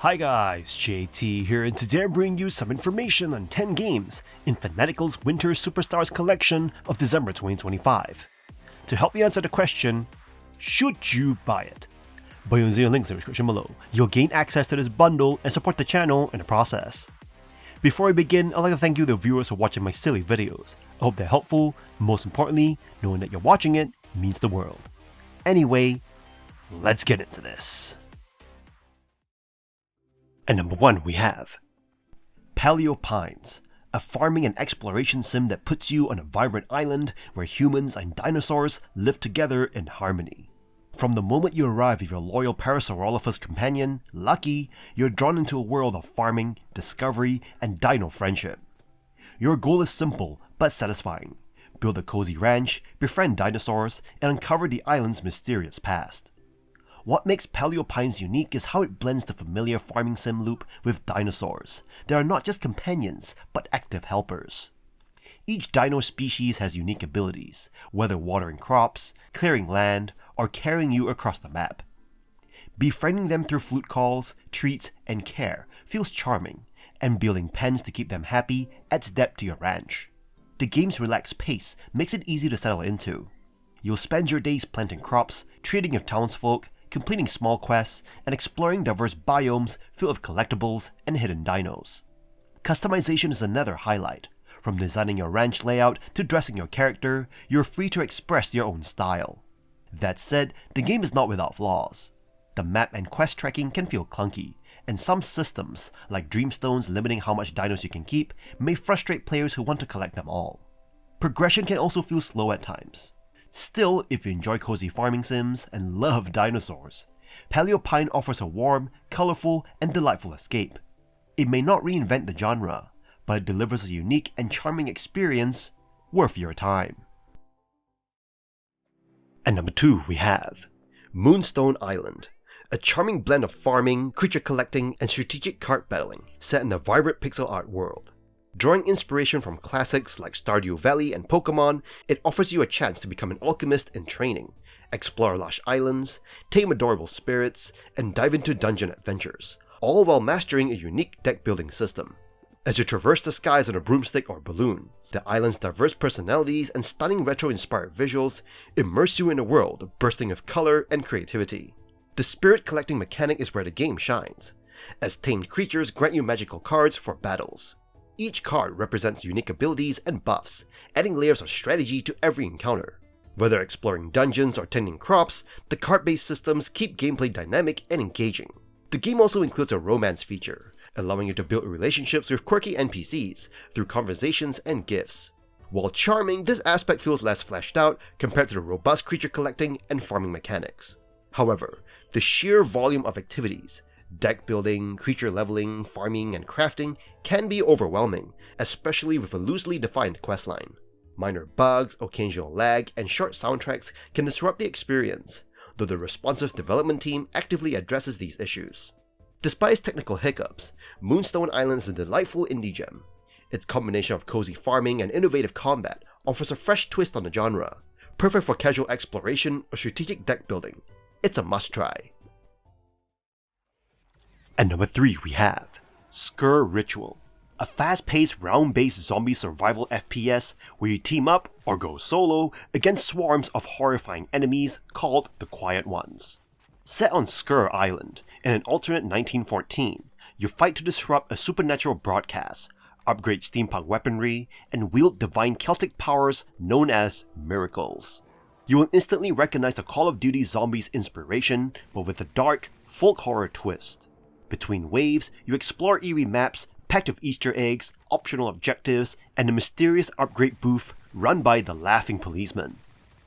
Hi guys, JT here, and today I'm bringing you some information on 10 games in Fanatical's Winter Superstars collection of December 2025. To help you answer the question, should you buy it? By using the links in the description below, you'll gain access to this bundle and support the channel in the process. Before I begin, I'd like to thank you the viewers for watching my silly videos. I hope they're helpful, most importantly, knowing that you're watching it means the world. Anyway, let's get into this. And number 1 we have Paleo Pines, a farming and exploration sim that puts you on a vibrant island where humans and dinosaurs live together in harmony. From the moment you arrive with your loyal Parasaurolophus companion, Lucky, you're drawn into a world of farming, discovery, and dino friendship. Your goal is simple but satisfying. Build a cozy ranch, befriend dinosaurs, and uncover the island's mysterious past. What makes Paleo Pines unique is how it blends the familiar farming sim loop with dinosaurs. They are not just companions, but active helpers. Each dino species has unique abilities, whether watering crops, clearing land, or carrying you across the map. Befriending them through flute calls, treats, and care feels charming, and building pens to keep them happy adds depth to your ranch. The game's relaxed pace makes it easy to settle into. You'll spend your days planting crops, trading with townsfolk, completing small quests, and exploring diverse biomes filled with collectibles and hidden dinos. Customization is another highlight. From designing your ranch layout to dressing your character, you're free to express your own style. That said, the game is not without flaws. The map and quest tracking can feel clunky, and some systems, like Dreamstones limiting how much dinos you can keep, may frustrate players who want to collect them all. Progression can also feel slow at times. Still, if you enjoy cozy farming sims and love dinosaurs, Paleo Pine offers a warm, colorful, and delightful escape. It may not reinvent the genre, but it delivers a unique and charming experience worth your time. And number 2 we have Moonstone Island, a charming blend of farming, creature collecting, and strategic card battling set in a vibrant pixel art world. Drawing inspiration from classics like Stardew Valley and Pokemon, it offers you a chance to become an alchemist in training, explore lush islands, tame adorable spirits, and dive into dungeon adventures, all while mastering a unique deck building system. As you traverse the skies on a broomstick or balloon, the island's diverse personalities and stunning retro-inspired visuals immerse you in a world bursting with color and creativity. The spirit collecting mechanic is where the game shines, as tamed creatures grant you magical cards for battles. Each card represents unique abilities and buffs, adding layers of strategy to every encounter. Whether exploring dungeons or tending crops, the card-based systems keep gameplay dynamic and engaging. The game also includes a romance feature, allowing you to build relationships with quirky NPCs through conversations and gifts. While charming, this aspect feels less fleshed out compared to the robust creature collecting and farming mechanics. However, the sheer volume of activities, deck building, creature leveling, farming, and crafting can be overwhelming, especially with a loosely defined questline. Minor bugs, occasional lag, and short soundtracks can disrupt the experience, though the responsive development team actively addresses these issues. Despite its technical hiccups, Moonstone Island is a delightful indie gem. Its combination of cozy farming and innovative combat offers a fresh twist on the genre, perfect for casual exploration or strategic deck building. It's a must-try. And number 3 we have Sker Ritual, a fast-paced round-based zombie survival FPS where you team up or go solo against swarms of horrifying enemies called the Quiet Ones. Set on Sker Island in an alternate 1914, you fight to disrupt a supernatural broadcast, upgrade steampunk weaponry, and wield divine Celtic powers known as miracles. You will instantly recognize the Call of Duty Zombies inspiration, but with a dark, folk horror twist. Between waves, you explore eerie maps packed with Easter eggs, optional objectives, and a mysterious upgrade booth run by the Laughing Policeman.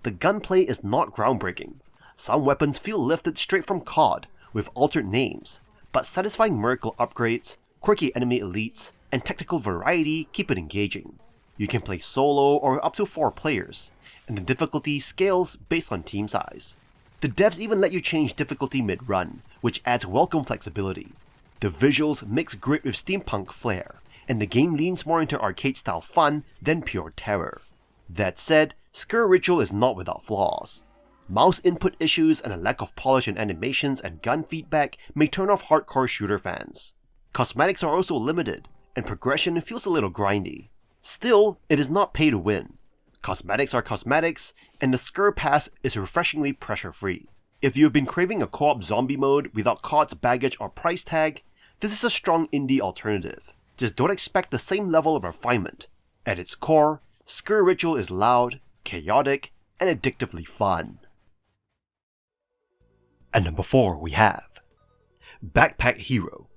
The gunplay is not groundbreaking. Some weapons feel lifted straight from COD with altered names, but satisfying miracle upgrades, quirky enemy elites, and tactical variety keep it engaging. You can play solo or up to 4 players, and the difficulty scales based on team size. The devs even let you change difficulty mid-run, which adds welcome flexibility. The visuals mix grit with steampunk flair, and the game leans more into arcade-style fun than pure terror. That said, Sker Ritual is not without flaws. Mouse input issues and a lack of polish in animations and gun feedback may turn off hardcore shooter fans. Cosmetics are also limited, and progression feels a little grindy. Still, it is not pay to win. Cosmetics are cosmetics, and the Sker Pass is refreshingly pressure-free. If you have been craving a co-op zombie mode without COD's baggage or price tag, this is a strong indie alternative. Just don't expect the same level of refinement. At its core, Sker Ritual is loud, chaotic, and addictively fun. At number 4 we have Backpack Hero,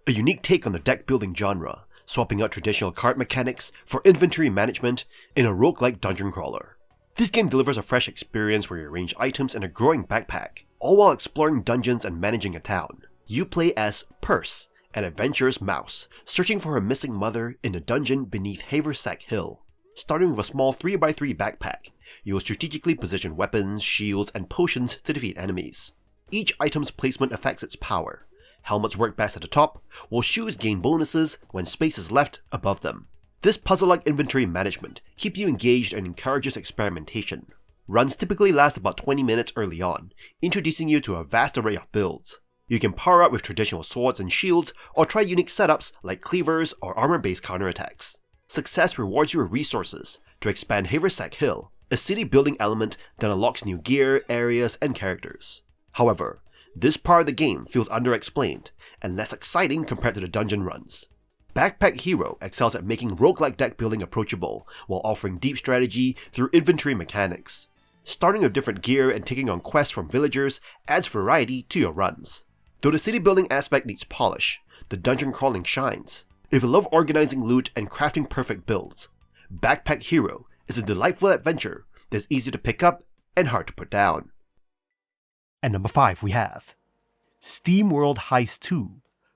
a unique take on the deck building genre, swapping out traditional card mechanics for inventory management in a roguelike dungeon crawler. This game delivers a fresh experience where you arrange items in a growing backpack, all while exploring dungeons and managing a town. You play as Purse, an adventurous mouse, searching for her missing mother in a dungeon beneath Haversack Hill. Starting with a small 3x3 backpack, you will strategically position weapons, shields, and potions to defeat enemies. Each item's placement affects its power. Helmets work best at the top, while shoes gain bonuses when space is left above them. This puzzle-like inventory management keeps you engaged and encourages experimentation. Runs typically last about 20 minutes early on, introducing you to a vast array of builds. You can power up with traditional swords and shields, or try unique setups like cleavers or armor-based counterattacks. Success rewards you with resources to expand Haversack Hill, a city-building element that unlocks new gear, areas, and characters. However, this part of the game feels underexplained and less exciting compared to the dungeon runs. Backpack Hero excels at making roguelike deck building approachable while offering deep strategy through inventory mechanics. Starting with different gear and taking on quests from villagers adds variety to your runs. Though the city building aspect needs polish, the dungeon crawling shines. If you love organizing loot and crafting perfect builds, Backpack Hero is a delightful adventure that's easy to pick up and hard to put down. At number 5 we have SteamWorld Heist II,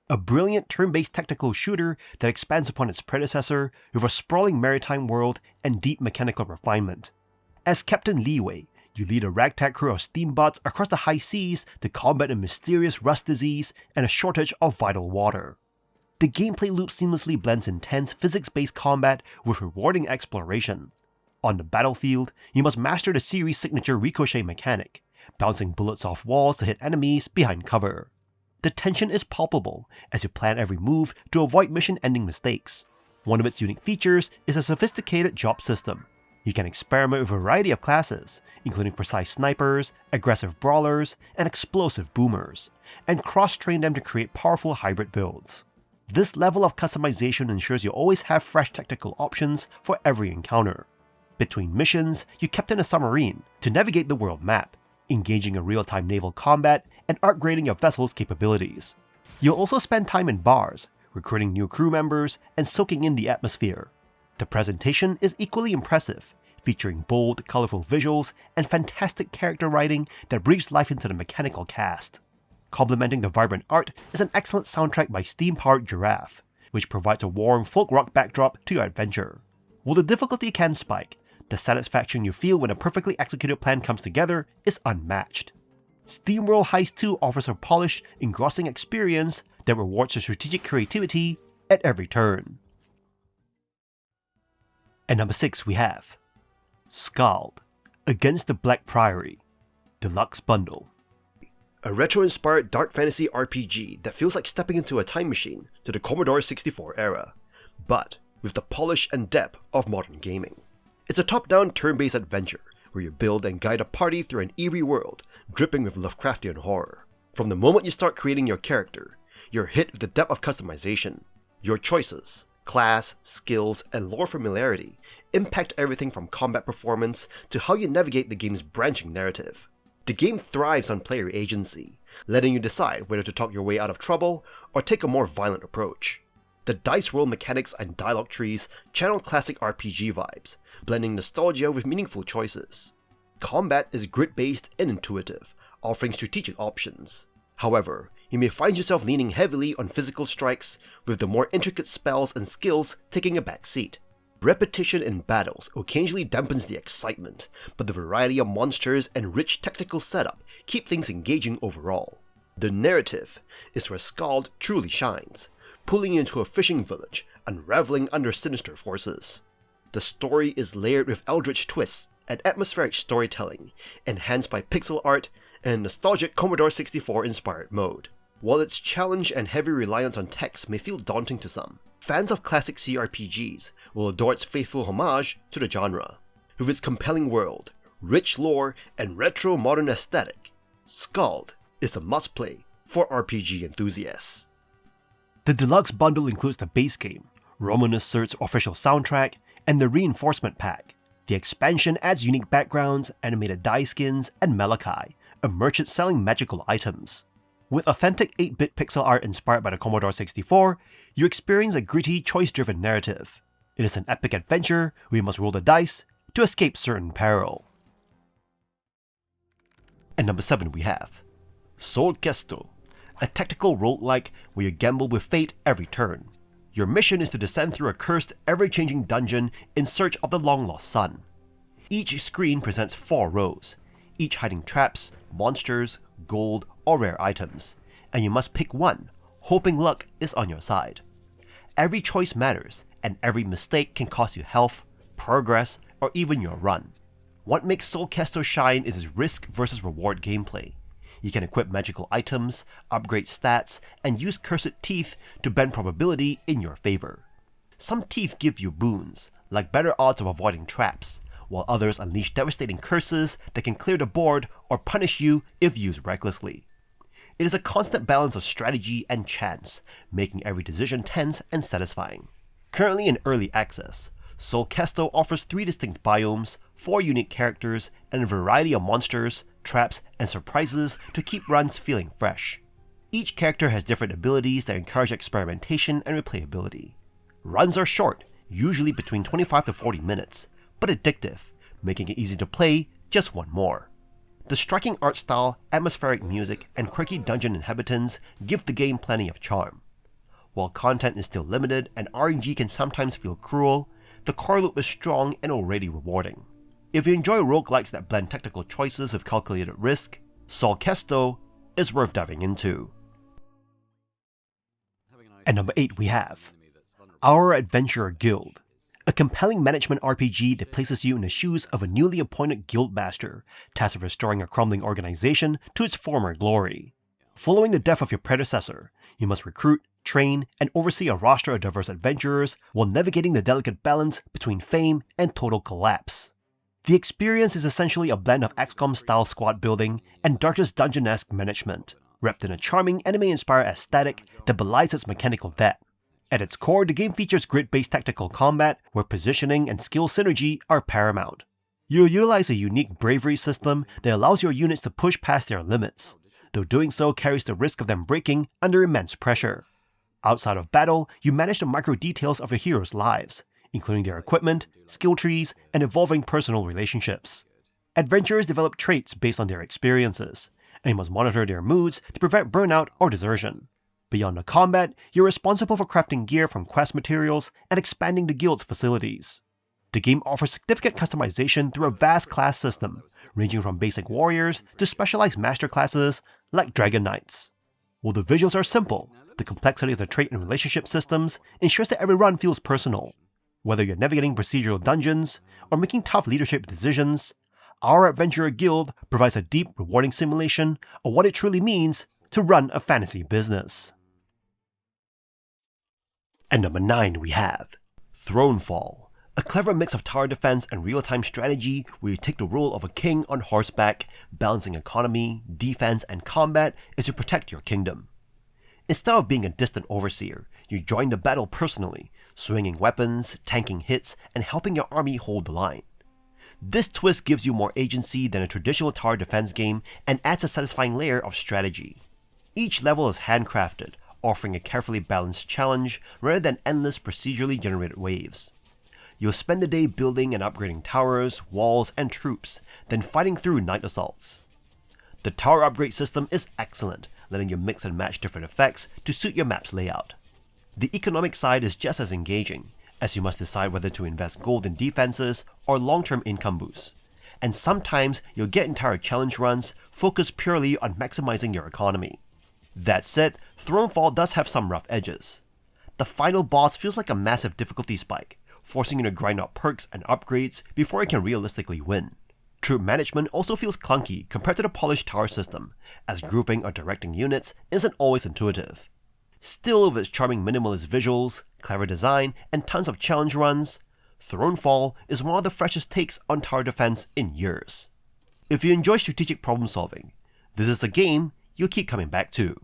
a brilliant turn-based tactical shooter that expands upon its predecessor with a sprawling maritime world and deep mechanical refinement. As Captain Leeway, you lead a ragtag crew of steambots across the high seas to combat a mysterious rust disease and a shortage of vital water. The gameplay loop seamlessly blends intense physics-based combat with rewarding exploration. On the battlefield, you must master the series' signature ricochet mechanic, bouncing bullets off walls to hit enemies behind cover. The tension is palpable as you plan every move to avoid mission-ending mistakes. One of its unique features is a sophisticated job system. You can experiment with a variety of classes, including precise snipers, aggressive brawlers, and explosive boomers, and cross-train them to create powerful hybrid builds. This level of customization ensures you always have fresh tactical options for every encounter. Between missions, you captain a submarine to navigate the world map, engaging in real-time naval combat and upgrading your vessel's capabilities. You'll also spend time in bars, recruiting new crew members and soaking in the atmosphere. The presentation is equally impressive, featuring bold, colorful visuals and fantastic character writing that breathes life into the mechanical cast. Complementing the vibrant art is an excellent soundtrack by steam-powered Giraffe, which provides a warm folk rock backdrop to your adventure. While the difficulty can spike, the satisfaction you feel when a perfectly executed plan comes together is unmatched. SteamWorld Heist II offers a polished, engrossing experience that rewards your strategic creativity at every turn. At number 6 we have SKALD, Against the Black Priory, Deluxe Bundle. A retro-inspired dark fantasy RPG that feels like stepping into a time machine to the Commodore 64 era, but with the polish and depth of modern gaming. It's a top-down turn-based adventure where you build and guide a party through an eerie world dripping with Lovecraftian horror. From the moment you start creating your character, you're hit with the depth of customization. Your choices, class, skills, and lore familiarity impact everything from combat performance to how you navigate the game's branching narrative. The game thrives on player agency, letting you decide whether to talk your way out of trouble or take a more violent approach. The dice roll mechanics and dialogue trees channel classic RPG vibes, blending nostalgia with meaningful choices. Combat is grid-based and intuitive, offering strategic options. However, you may find yourself leaning heavily on physical strikes, with the more intricate spells and skills taking a back seat. Repetition in battles occasionally dampens the excitement, but the variety of monsters and rich tactical setup keep things engaging overall. The narrative is where SKALD truly shines, pulling you into a fishing village, unraveling under sinister forces. The story is layered with eldritch twists and atmospheric storytelling, enhanced by pixel art and nostalgic Commodore 64-inspired mode. While its challenge and heavy reliance on text may feel daunting to some, fans of classic CRPGs will adore its faithful homage to the genre. With its compelling world, rich lore, and retro-modern aesthetic, SKALD is a must-play for RPG enthusiasts. The Deluxe bundle includes the base game, Romanus Cert's official soundtrack, and the Reinforcement Pack. The expansion adds unique backgrounds, animated die skins, and Malachi, a merchant selling magical items. With authentic 8-bit pixel art inspired by the Commodore 64, you experience a gritty, choice-driven narrative. It is an epic adventure where you must roll the dice to escape certain peril. And number 7 we have Sol Cesto, a tactical roguelike where you gamble with fate every turn. Your mission is to descend through a cursed, ever-changing dungeon in search of the long-lost son. Each screen presents 4 rows, each hiding traps, monsters, gold, or rare items, and you must pick one, hoping luck is on your side. Every choice matters, and every mistake can cost you health, progress, or even your run. What makes Sol Cesto shine is its risk versus reward gameplay. You can equip magical items, upgrade stats, and use cursed teeth to bend probability in your favor. Some teeth give you boons, like better odds of avoiding traps, while others unleash devastating curses that can clear the board or punish you if used recklessly. It is a constant balance of strategy and chance, making every decision tense and satisfying. Currently in early access, Sol Cesto offers 3 distinct biomes, 4 unique characters, and a variety of monsters, traps, and surprises to keep runs feeling fresh. Each character has different abilities that encourage experimentation and replayability. Runs are short, usually between 25 to 40 minutes, but addictive, making it easy to play just one more. The striking art style, atmospheric music, and quirky dungeon inhabitants give the game plenty of charm. While content is still limited and RNG can sometimes feel cruel, the core loop is strong and already rewarding. If you enjoy roguelikes that blend tactical choices with calculated risk, Sol Cesto is worth diving into. At number 8 we have Our Adventurer Guild, a compelling management RPG that places you in the shoes of a newly appointed guildmaster, tasked with restoring a crumbling organization to its former glory. Following the death of your predecessor, you must recruit, train, and oversee a roster of diverse adventurers while navigating the delicate balance between fame and total collapse. The experience is essentially a blend of XCOM-style squad building and Darkest Dungeon-esque management, wrapped in a charming anime-inspired aesthetic that belies its mechanical depth. At its core, the game features grid-based tactical combat where positioning and skill synergy are paramount. You'll utilize a unique bravery system that allows your units to push past their limits, though doing so carries the risk of them breaking under immense pressure. Outside of battle, you manage the micro details of your heroes' lives, including their equipment, skill trees, and evolving personal relationships. Adventurers develop traits based on their experiences, and you must monitor their moods to prevent burnout or desertion. Beyond the combat, you're responsible for crafting gear from quest materials and expanding the guild's facilities. The game offers significant customization through a vast class system, ranging from basic warriors to specialized master classes like Dragon Knights. While the visuals are simple, the complexity of the trait and relationship systems ensures that every run feels personal. Whether you're navigating procedural dungeons or making tough leadership decisions, Our Adventurer Guild provides a deep, rewarding simulation of what it truly means to run a fantasy business. At number 9 we have Thronefall, a clever mix of tower defense and real-time strategy where you take the role of a king on horseback, balancing economy, defense, and combat as you protect your kingdom. Instead of being a distant overseer, you join the battle personally, swinging weapons, tanking hits, and helping your army hold the line. This twist gives you more agency than a traditional tower defense game and adds a satisfying layer of strategy. Each level is handcrafted, offering a carefully balanced challenge rather than endless procedurally generated waves. You'll spend the day building and upgrading towers, walls, and troops, then fighting through night assaults. The tower upgrade system is excellent, letting you mix and match different effects to suit your map's layout. The economic side is just as engaging, as you must decide whether to invest gold in defenses or long-term income boosts. And sometimes you'll get entire challenge runs focused purely on maximizing your economy. That said, Thronefall does have some rough edges. The final boss feels like a massive difficulty spike, forcing you to grind out perks and upgrades before you can realistically win. Troop management also feels clunky compared to the polished tower system, as grouping or directing units isn't always intuitive. Still, with its charming minimalist visuals, clever design, and tons of challenge runs, Thronefall is one of the freshest takes on tower defense in years. If you enjoy strategic problem solving, this is a game you'll keep coming back to.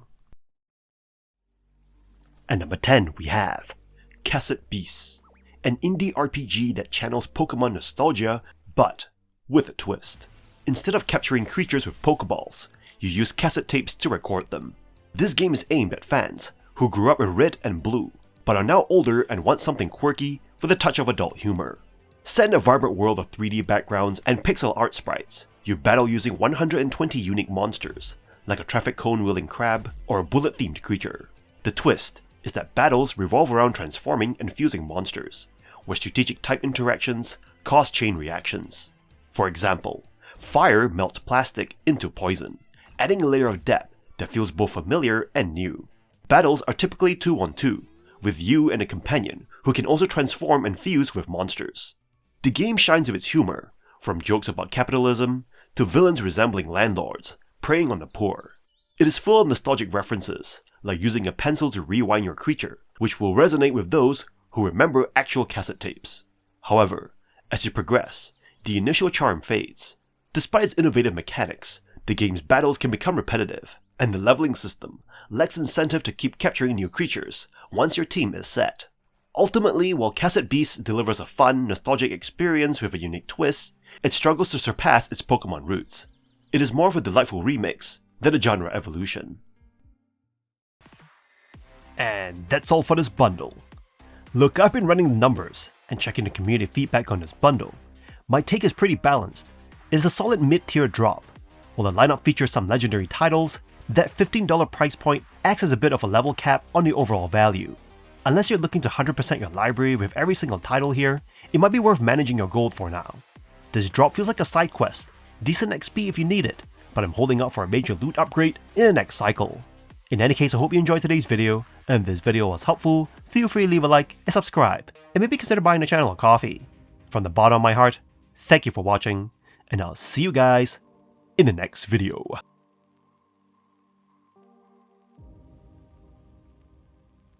And number 10 we have Cassette Beasts, an indie RPG that channels Pokemon nostalgia, but with a twist. Instead of capturing creatures with Pokeballs, you use cassette tapes to record them. This game is aimed at fans who grew up with Red and Blue, but are now older and want something quirky with a touch of adult humor. Set in a vibrant world of 3D backgrounds and pixel art sprites, you battle using 120 unique monsters, like a traffic cone-wielding crab or a bullet-themed creature. The twist is that battles revolve around transforming and fusing monsters, where strategic type interactions cause chain reactions. For example, fire melts plastic into poison, adding a layer of depth that feels both familiar and new. Battles are typically 2-on-2, with you and a companion who can also transform and fuse with monsters. The game shines with its humor, from jokes about capitalism to villains resembling landlords, preying on the poor. It is full of nostalgic references, like using a pencil to rewind your creature, which will resonate with those who remember actual cassette tapes. However, as you progress, the initial charm fades. Despite its innovative mechanics, the game's battles can become repetitive, and the leveling system lacks incentive to keep capturing new creatures once your team is set. Ultimately, while Cassette Beasts delivers a fun, nostalgic experience with a unique twist, it struggles to surpass its Pokemon roots. It is more of a delightful remix than a genre evolution. And that's all for this bundle. Look, I've been running the numbers and checking the community feedback on this bundle. My take is pretty balanced. It is a solid mid-tier drop. While the lineup features some legendary titles, that $15 price point acts as a bit of a level cap on the overall value. Unless you're looking to 100% your library with every single title here, it might be worth managing your gold for now. This drop feels like a side quest, decent XP if you need it, but I'm holding out for a major loot upgrade in the next cycle. In any case, I hope you enjoyed today's video, and if this video was helpful, feel free to leave a like and subscribe, and maybe consider buying the channel a coffee. From the bottom of my heart, thank you for watching, and I'll see you guys in the next video.